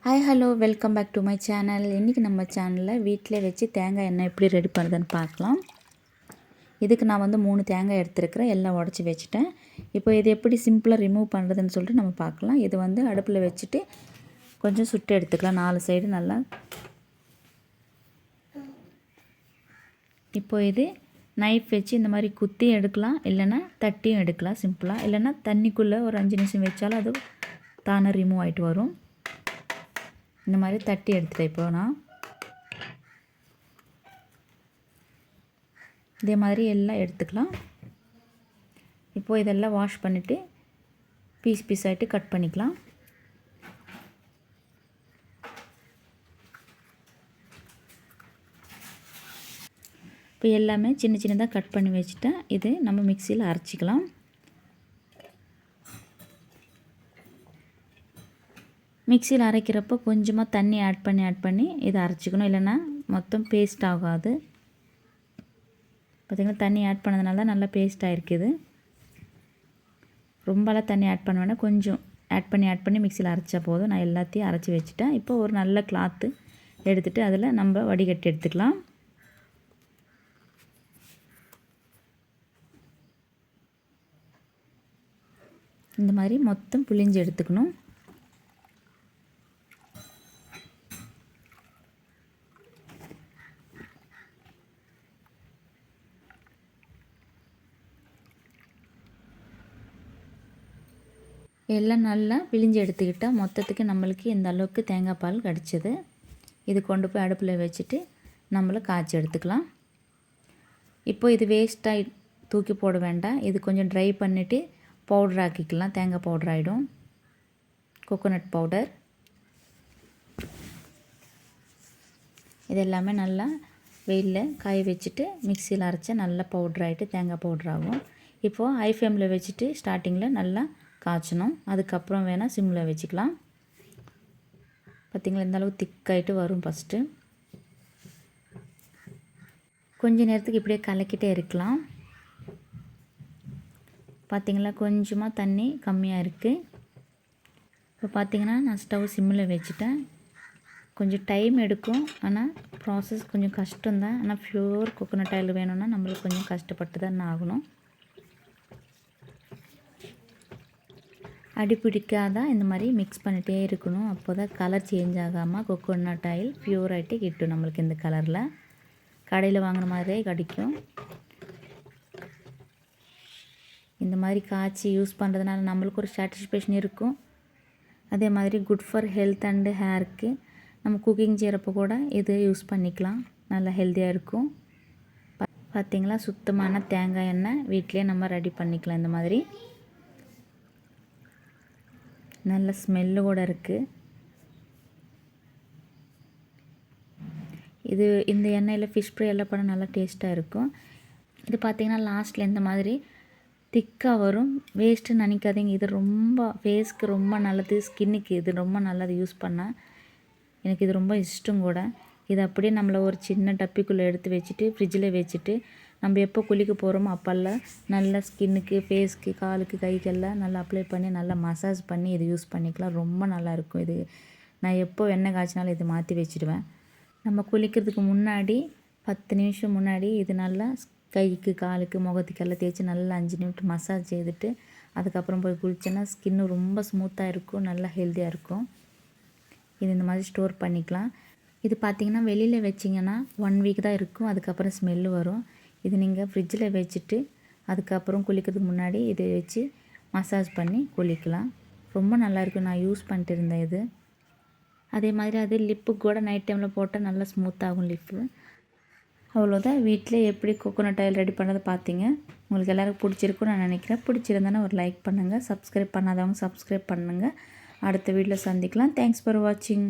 Hi hello welcome back to my channel. இன்றைக்கி நம்ம சேனலில் வீட்டிலே வச்சு தேங்காய் எண்ணெய் எப்படி ரெடி பண்ணுறதுன்னு பார்க்கலாம். இதுக்கு நான் 3 தேங்காய் எடுத்துருக்கிறேன், எல்லாம் உடச்சி வச்சுட்டேன். இப்போ இது எப்படி சிம்பிளாக ரிமூவ் பண்ணுறதுன்னு சொல்லிட்டு நம்ம பார்க்கலாம். இது அடுப்பில் வச்சுட்டு கொஞ்சம் சுட்டு எடுத்துக்கலாம், 4 சைடு நல்லா. இப்போ இது நைஃப் வச்சு இந்த மாதிரி குத்தி எடுக்கலாம், இல்லைன்னா தட்டியும் எடுக்கலாம் சிம்பிளாக. இல்லைன்னா தண்ணிக்குள்ளே ஒரு 5 நிமிஷம் வச்சாலும் அது தானே ரிமூவ் ஆகிட்டு வரும். இந்த மாதிரி தட்டி எடுத்துட்டேன். இப்போ நான் இதே மாதிரி எல்லாம் எடுத்துக்கலாம். இப்போது இதெல்லாம் வாஷ் பண்ணிவிட்டு பீஸ் ஆகிட்டு கட் பண்ணிக்கலாம். இப்போ எல்லாமே சின்ன சின்னதாக கட் பண்ணி வச்சுட்டேன். இது நம்ம மிக்சியில் அரைச்சிக்கலாம். மிக்சியில் அரைக்கிறப்போ கொஞ்சமாக தண்ணி ஆட் பண்ணி இதை அரைச்சிக்கணும், இல்லைன்னா மொத்தம் பேஸ்ட் ஆகாது. பார்த்திங்கன்னா தண்ணி ஆட் பண்ணதுனால நல்லா பேஸ்ட் ஆகிருக்குது. ரொம்பலாம் தண்ணி ஆட் பண்ண வேணாம், கொஞ்சம் ஆட் பண்ணி மிக்சியில் அரைச்சா போதும். நான் எல்லாத்தையும் அரைச்சி வச்சுட்டேன். இப்போ ஒரு நல்ல கிளாத்து எடுத்துகிட்டு அதில் நம்ம வடிகட்டி எடுத்துக்கலாம். இந்த மாதிரி மொத்தம் புளிஞ்சு எடுத்துக்கணும். எல்லாம் நல்லா பிழிஞ்சு எடுத்துக்கிட்டால் மொத்தத்துக்கு நம்மளுக்கு இந்த அளவுக்கு தேங்காய் பால் கிடச்சிது. இது கொண்டு போய் அடுப்பில் வச்சுட்டு நம்மளை காய்ச்சி எடுத்துக்கலாம். இப்போ இது வேஸ்ட்டாக தூக்கி போட வேண்டாம். இது கொஞ்சம் ட்ரை பண்ணிவிட்டு பவுடர் ஆக்கிக்கலாம். தேங்காய் பவுடர் ஆகிடும், கோகோனட் பவுடர். இது எல்லாமே நல்லா வெயிலில் காய வச்சுட்டு மிக்சியில் அரைச்சா நல்லா பவுடர் ஆகிட்டு தேங்காய் பவுடர் ஆகும். இப்போது ஹை ஃப்ளேமில் வச்சுட்டு ஸ்டார்டிங்கில் நல்லா காய்ச்சணும். அதுக்கப்புறம் வேணால் சிம்மில் வச்சுக்கலாம். பார்த்திங்களா, இந்த அளவு திக்காயிட்டு வரும். ஃபஸ்ட்டு கொஞ்ச நேரத்துக்கு இப்படியே கலக்கிட்டே இருக்கலாம். பார்த்திங்களா, கொஞ்சமாக தண்ணி கம்மியாக இருக்குது. இப்போ பார்த்திங்கன்னா நான் ஸ்டவ் சிம்மில் வச்சுட்டேன். கொஞ்சம் டைம் எடுக்கும், ஆனால் ப்ராசஸ் கொஞ்சம் கஷ்டம்தான். ஆனால் ப்யூர் கோகோனட் ஆயில் வேணும்னா நம்மளுக்கு கொஞ்சம் கஷ்டப்பட்டு தான் ஆகணும். அடி பிடிக்காத இந்த மாதிரி மிக்ஸ் பண்ணிகிட்டே இருக்கணும். அப்போ தான் கலர் சேஞ்ச் ஆகாமல் கோகோனட் ஆயில் ப்யூர் ஆகிட்டு கிட்டும் நம்மளுக்கு. இந்த கலரில் கடையில் வாங்கின மாதிரியே கிடைக்கும். இந்த மாதிரி காய்ச்சி யூஸ் பண்ணுறதுனால நம்மளுக்கு ஒரு சாட்டிஸ்ஃபேக்ஷன் இருக்கும். அதே மாதிரி குட் ஃபார் ஹெல்த் அண்டு ஹேருக்கு. நம்ம குக்கிங் செய்கிறப்போ கூட இது யூஸ் பண்ணிக்கலாம், நல்லா ஹெல்த்தியாக இருக்கும். பார்த்திங்களா, சுத்தமான தேங்காய் எண்ணெய் வீட்டிலே நம்ம ரெடி பண்ணிக்கலாம். இந்த மாதிரி நல்ல ஸ்மெல்லு கூட இருக்குது. இந்த எண்ணெயில் ஃபிஷ் ஃப்ரை எல்லாம் பண்ண நல்லா டேஸ்ட்டாக இருக்கும். இது பார்த்திங்கன்னா லாஸ்ட்டில் இந்த மாதிரி திக்காக வரும். வேஸ்ட்டு நினைக்காதீங்க. இது ரொம்ப ஃபேஸ்க்கு ரொம்ப நல்லது, ஸ்கின்னுக்கு இது ரொம்ப நல்லது யூஸ் பண்ணால். எனக்கு இது ரொம்ப இஷ்டம் கூட. இது அப்படியே நம்மளை ஒரு சின்ன டப்பிக்குள்ளே எடுத்து வச்சுட்டு ஃப்ரிட்ஜில் வச்சுட்டு நம்ம எப்போ குளிக்க போகிறோமோ அப்போல்லாம் நல்லா ஸ்கின்னுக்கு, ஃபேஸ்க்கு, காலுக்கு, கைக்கெல்லாம் நல்லா அப்ளை பண்ணி நல்லா மசாஜ் பண்ணி இது யூஸ் பண்ணிக்கலாம். ரொம்ப நல்லாயிருக்கும். இது நான் எப்போ எண்ணெய் காய்ச்சினாலும் இது மாற்றி வச்சுடுவேன். நம்ம குளிக்கிறதுக்கு முன்னாடி 10 நிமிஷம் முன்னாடி இது நல்லா கைக்கு, காலுக்கு, முகத்துக்கெல்லாம் தேய்ச்சி நல்லா 5 நிமிஷம் மசாஜ் செய்துட்டு அதுக்கப்புறம் போய் குளிச்சோன்னா ஸ்கின்னு ரொம்ப ஸ்மூத்தாக இருக்கும், நல்லா ஹெல்த்தியாக இருக்கும். இது இந்த மாதிரி ஸ்டோர் பண்ணிக்கலாம். இது பார்த்திங்கன்னா வெளியில் வச்சிங்கன்னா 1 வீக் தான் இருக்கும், அதுக்கப்புறம் ஸ்மெல்லு வரும். இது நீங்கள் ஃப்ரிட்ஜில் வச்சுட்டு அதுக்கப்புறம் குளிக்கிறதுக்கு முன்னாடி இதை வச்சு மசாஜ் பண்ணி குளிக்கலாம். ரொம்ப நல்லாயிருக்கும். நான் யூஸ் பண்ணிட்டு இருந்தேன் இது. அதே மாதிரி அது லிப்புக்கு கூட நைட் டைமில் போட்டால் நல்லா ஸ்மூத்தாகும் லிப்பு. அவ்வளோதான். வீட்டிலே எப்படி கோகோனட் ஆயில் ரெடி பண்ணதை பார்த்தீங்க. உங்களுக்கு எல்லோருக்கும் பிடிச்சிருக்குன்னு நான் நினைக்கிறேன். பிடிச்சிருந்தேன்னா ஒரு லைக் பண்ணுங்கள், சப்ஸ்கிரைப் பண்ணாதவங்க சப்ஸ்கிரைப் பண்ணுங்கள். அடுத்த வீடியோவில் சந்திக்கலாம். தேங்க்ஸ் ஃபார் வாட்சிங்.